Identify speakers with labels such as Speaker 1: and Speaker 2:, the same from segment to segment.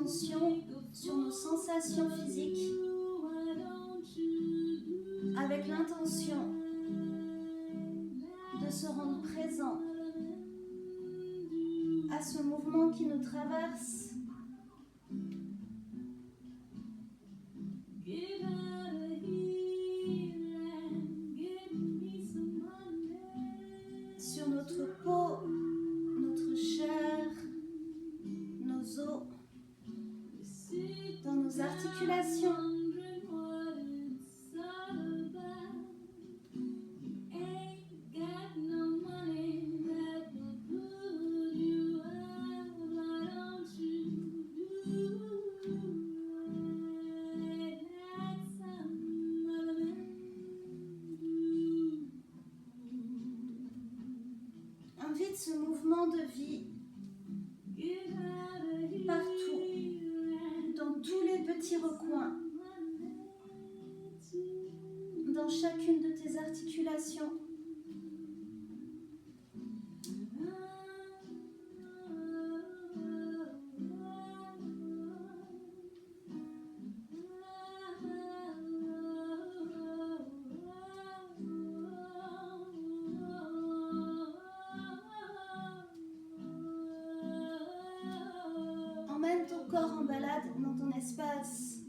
Speaker 1: attention sur nos sensations physiques avec l'intention de se rendre présent à ce mouvement qui nous traverse. Sur notre peau, notre chair, nos os, dans nos articulations. Invite ce mouvement de vie partout, dans tous les petits recoins, dans chacune de tes articulations. Emmène ton corps en balade dans ton espace.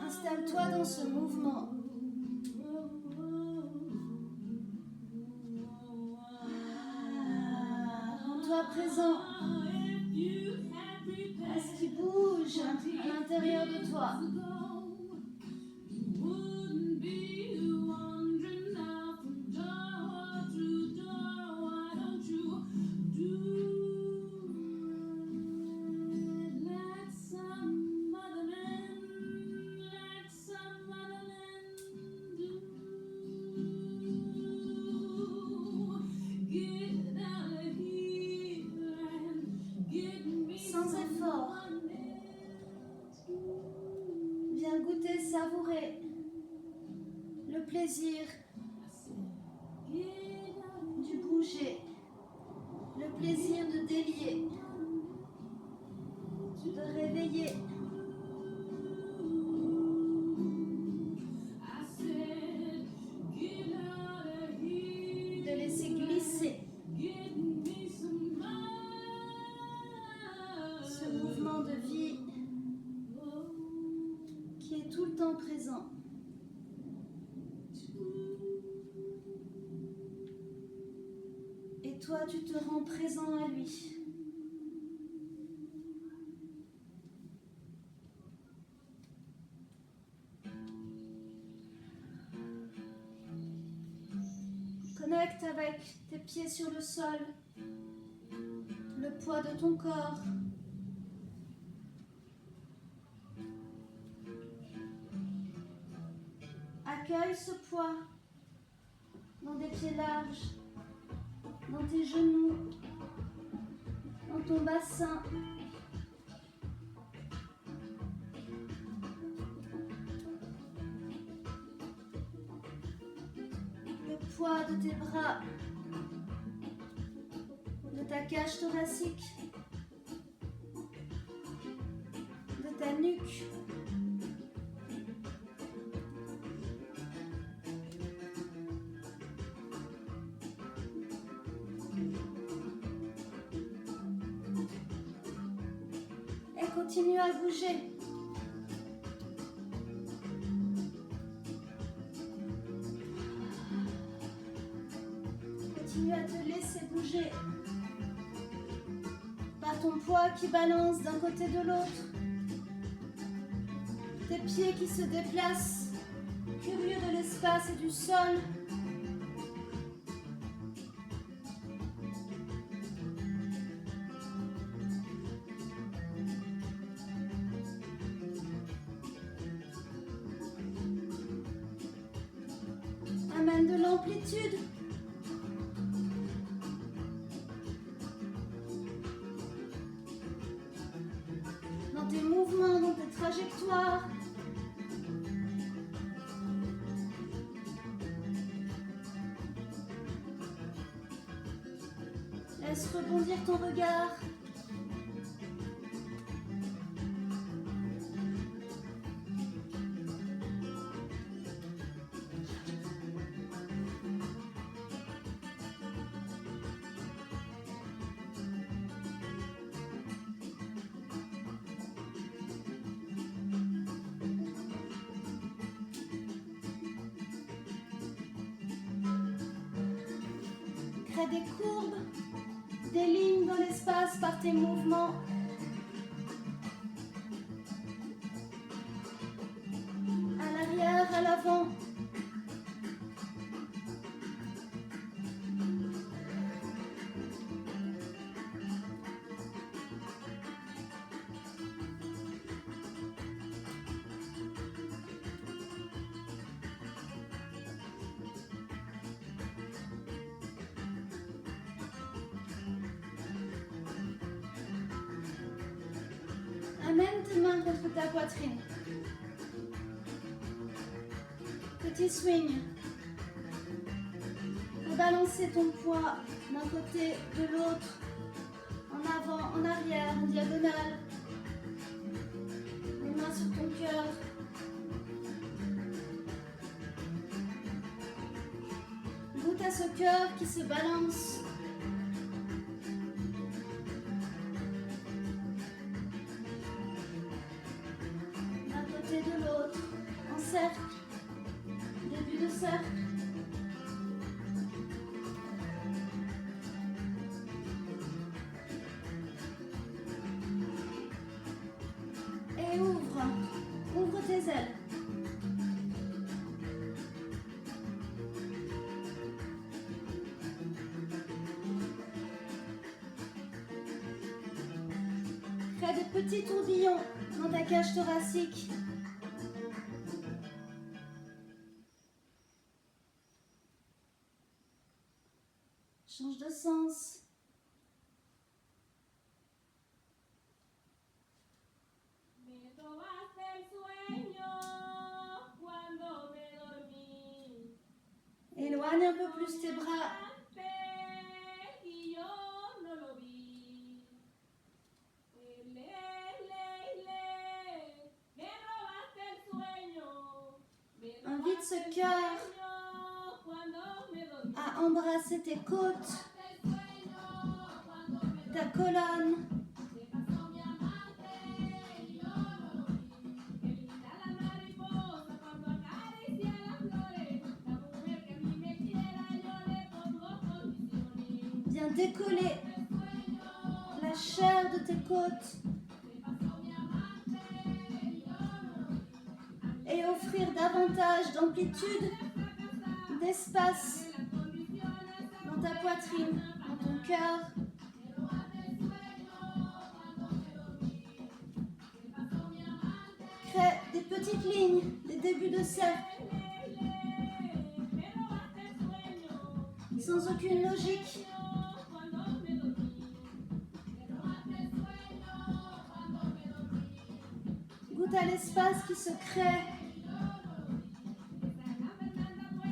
Speaker 1: Installe-toi dans ce mouvement. Rends-toi présent à ce qui bouge à l'intérieur de toi. Sans effort, viens goûter, savourer le plaisir du bouger, le plaisir de délier, de réveiller. De laisser glisser ce mouvement de vie qui est tout le temps présent. Et toi, tu te rends présent à lui. Connecte avec tes pieds sur le sol, le poids de ton corps. Accueille ce poids dans des pieds larges, dans tes genoux, dans ton bassin. Le poids de tes bras, de ta cage thoracique, de ta nuque. Et continue à bouger. Continue à te laisser bouger par ton poids qui balance d'un côté de l'autre. Tes pieds qui se déplacent, curieux de l'espace et du sol. Amène de l'amplitude. Dans tes mouvements, dans tes trajectoires. Laisse rebondir ton regard. Crée des courbes, des lignes dans l'espace par tes mouvements. À l'arrière, à l'avant. Amène tes mains contre ta poitrine. Petit swing. Pour balancer ton poids d'un côté, de l'autre, en avant, en arrière, en diagonale. Les mains sur ton cœur. Goûte à ce cœur qui se balance. De l'autre, en cercle, début de cercle. Et ouvre tes ailes. Crée des petits tourbillons dans ta cage thoracique. Change de sens.
Speaker 2: Me robaste el sueño cuando me dormí.
Speaker 1: Éloigne un peu plus tes bras.
Speaker 2: Y yo no lo vi. Me robaste el sueño.
Speaker 1: Invite ce cœur à embrasser tes côtes, ta colonne. Viens décoller la chair de tes côtes et offrir davantage d'amplitude, d'espace dans ta poitrine, dans ton cœur. Crée des petites lignes, des débuts de cercle, sans aucune logique. Goûte à l'espace qui se crée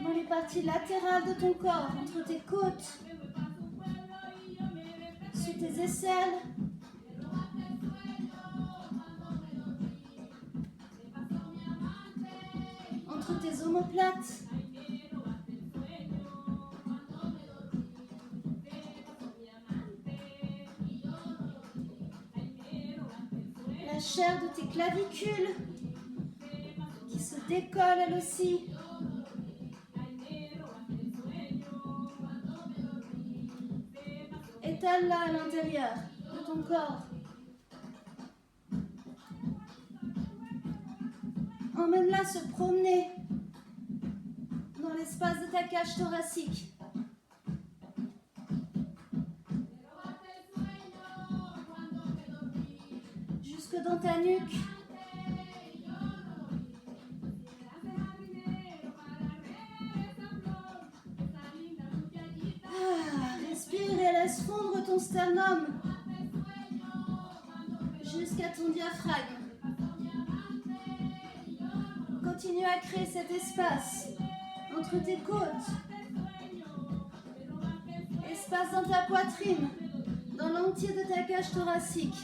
Speaker 1: dans les parties latérales de ton corps, entre tes côtes, sous tes aisselles. Entre tes omoplates. La chair de tes clavicules qui se décolle elle aussi. Étale-la à l'intérieur de ton corps. Emmène-la se promener dans l'espace de ta cage thoracique. Jusque dans ta nuque. Respire et laisse fondre ton sternum jusqu'à ton diaphragme. Continue à créer cet espace entre tes côtes. espace dans ta poitrine, dans l'entier de ta cage thoracique.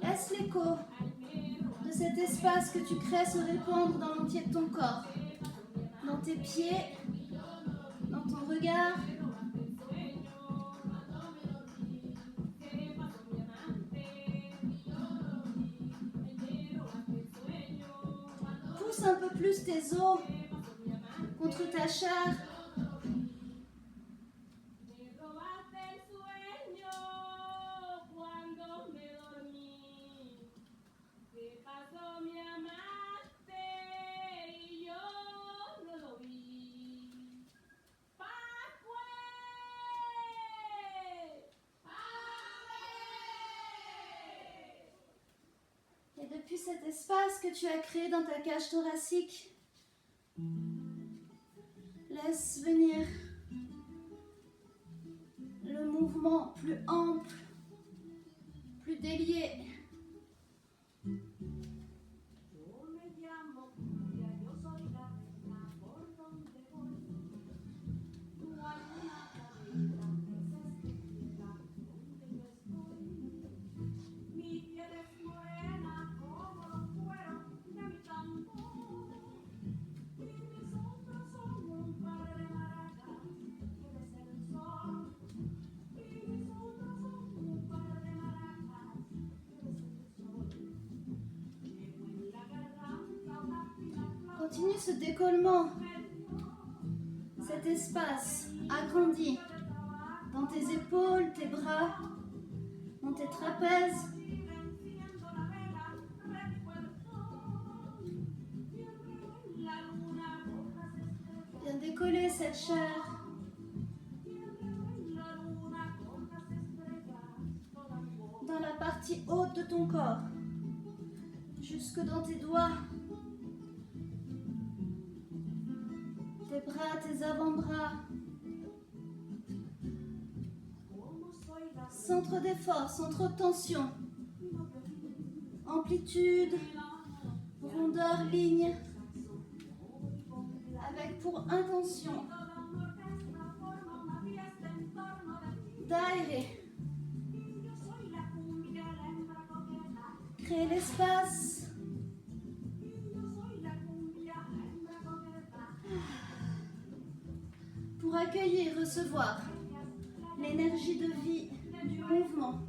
Speaker 1: Laisse l'écho de cet espace que tu crées se répandre dans l'entier de ton corps, dans tes pieds, dans ton regard. Pousse un peu plus tes os contre ta chair. Et depuis cet espace que tu as créé dans ta cage thoracique, laisse venir le mouvement plus ample, plus délié. Continue ce décollement, cet espace agrandi dans tes épaules, tes bras, dans tes trapèzes. Viens décoller cette chair. Dans la partie haute de ton corps, jusque dans tes doigts. Tes bras, tes avant-bras. Centre d'effort, centre de tension. Amplitude, rondeur, ligne. Avec pour intention d'aérer. Créer l'espace. Pour accueillir, recevoir l'énergie de vie du mouvement.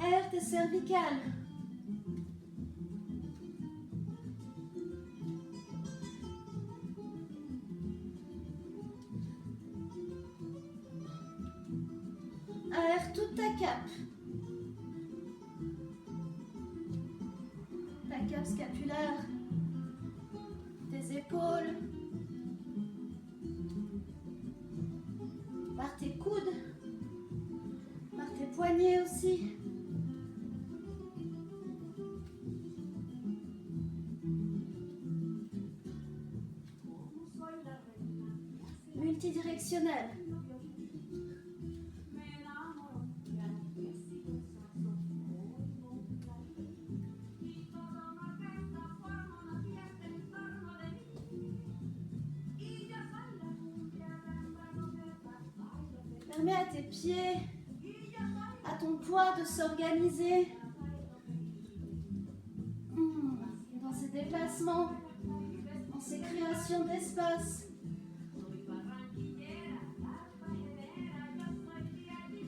Speaker 1: Aère tes cervicales. Aère toute ta cape. Ta cape scapulaire. Tes épaules. Par tes coudes. Par tes poignets aussi. Multidirectionnel. Permets à tes pieds, à ton poids de s'organiser dans ces déplacements, dans ces créations d'espace.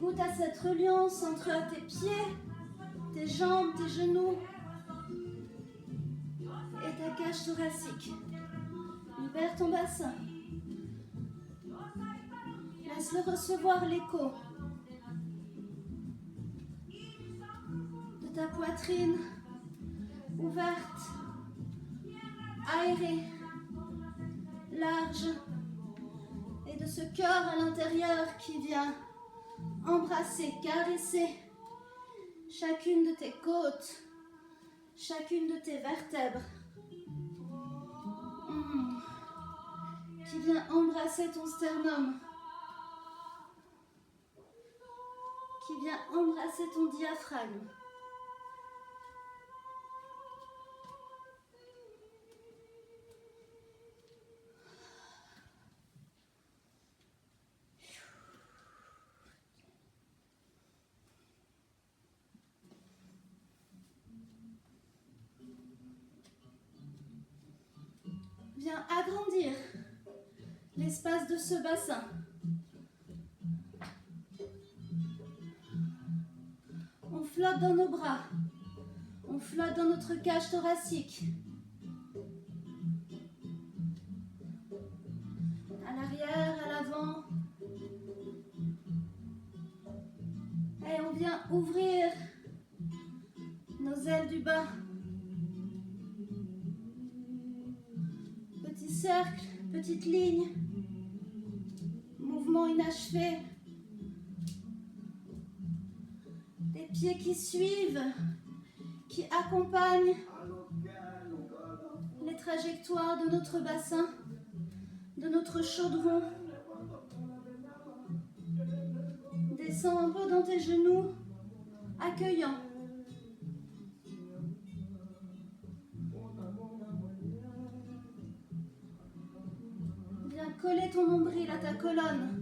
Speaker 1: Goûte à cette reliance entre tes pieds, tes jambes, tes genoux et ta cage thoracique. Libère ton bassin. Laisse-le recevoir l'écho de ta poitrine ouverte, aérée, large, ce cœur à l'intérieur qui vient embrasser, caresser chacune de tes côtes, chacune de tes vertèbres. Qui vient embrasser ton sternum, qui vient embrasser ton diaphragme. Viens agrandir l'espace de ce bassin. On flotte dans nos bras, on flotte dans notre cage thoracique. À l'arrière, à l'avant. Et on vient ouvrir nos ailes du bas. Petit cercle, petite ligne. Mouvement inachevé. Des pieds qui suivent, qui accompagnent les trajectoires de notre bassin, de notre chaudron. Descends un peu dans tes genoux, accueillant. Viens coller ton nombril à ta colonne.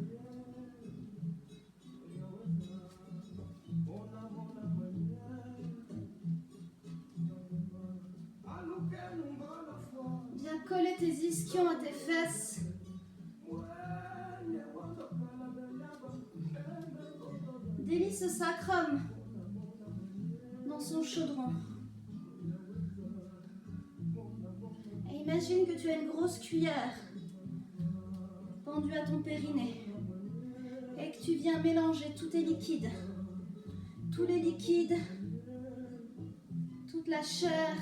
Speaker 1: Viens coller tes ischions à tes fesses. Délie ce sacrum dans son chaudron. Et imagine que tu as une grosse cuillère pendue à ton périnée et que tu viens mélanger tous tes liquides. Tous les liquides, toute la chair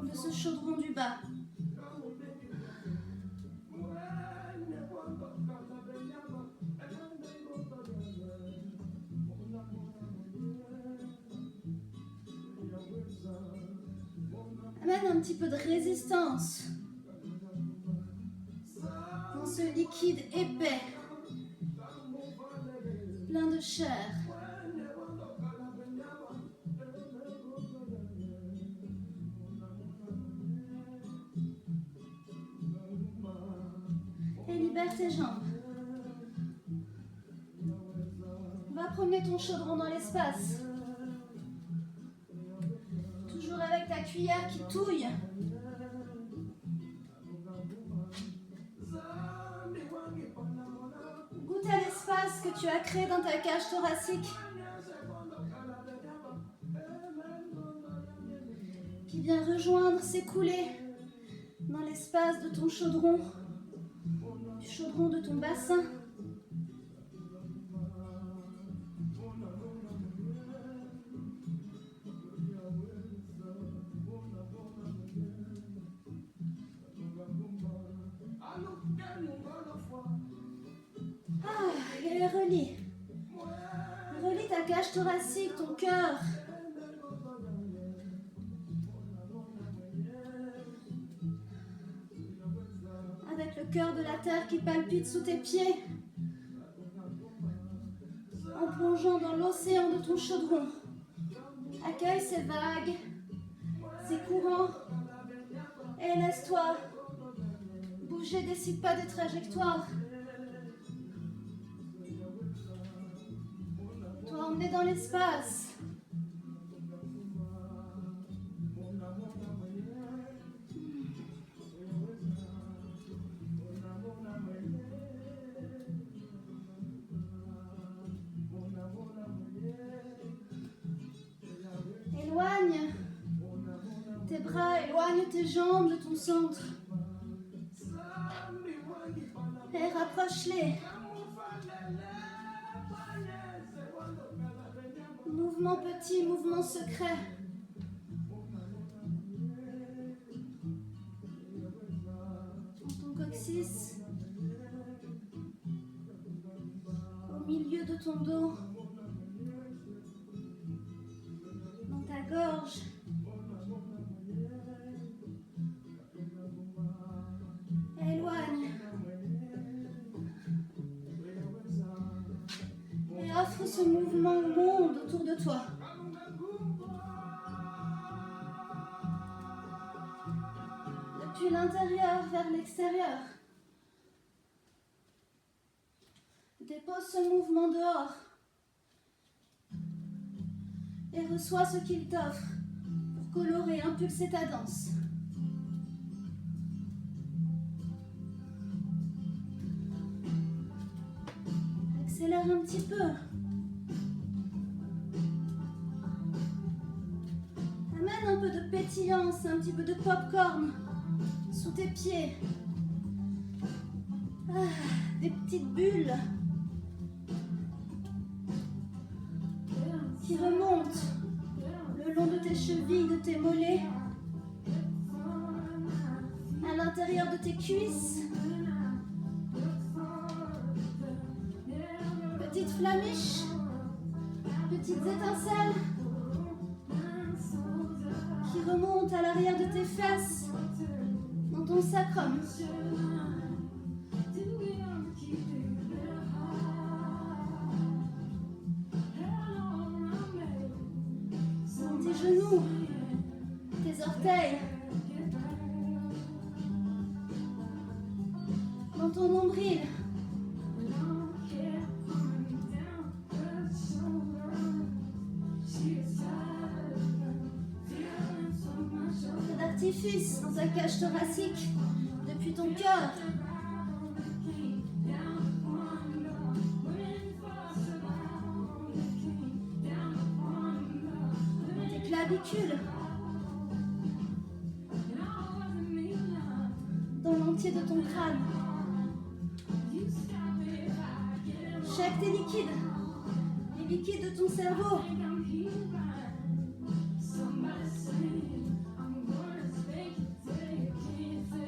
Speaker 1: de ce chaudron du bas. Amène un petit peu de résistance dans ce liquide épais, plein de chair. Et libère tes jambes. Va promener ton chaudron dans l'espace. Toujours avec ta cuillère qui touille. Goûte à l'espace que tu as créé dans ta cage thoracique, qui vient rejoindre, s'écouler dans l'espace de ton chaudron, du chaudron de ton bassin. Et relie. Relie ta cage thoracique, ton cœur. Avec le cœur de la terre qui palpite sous tes pieds. En plongeant dans l'océan de ton chaudron. Accueille ces vagues, ces courants. Et laisse-toi bouger, décide pas des trajectoires. Emmener dans l'espace. Éloigne tes bras, éloigne tes jambes de ton centre. Et rapproche-les. Mouvement petit, mouvement secret. Ton coccyx de ton dos, dans ta gorge. Éloigne et offre ce mouvement au monde autour de toi. Depuis l'intérieur vers l'extérieur. Dépose ce mouvement dehors et reçois ce qu'il t'offre pour colorer, impulser ta danse. Accélère un petit peu. Amène un peu de pétillance, un petit peu de pop-corn sous tes pieds. Ah, des petites bulles qui remontent le long de tes chevilles, de tes mollets, à l'intérieur de tes cuisses. Petites flamiches, petites étincelles qui remontent à l'arrière de tes fesses, dans ton sacrum. Dans tes genoux, tes orteils, dans ton nombril. Feu d'artifice dans ta cage thoracique, depuis ton cœur. Dans tes clavicules. Dans l'entier de ton crâne. Chaque tes liquides, les liquides de ton cerveau.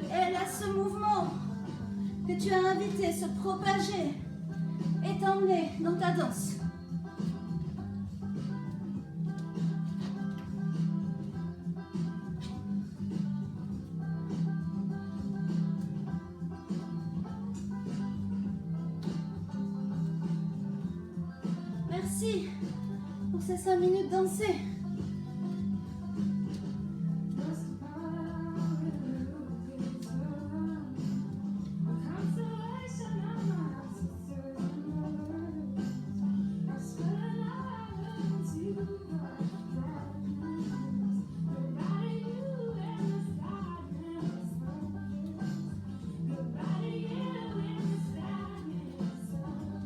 Speaker 1: Et laisse ce mouvement que tu as invité se propager et t'emmener dans ta danse. Merci pour ces 5 minutes dansées.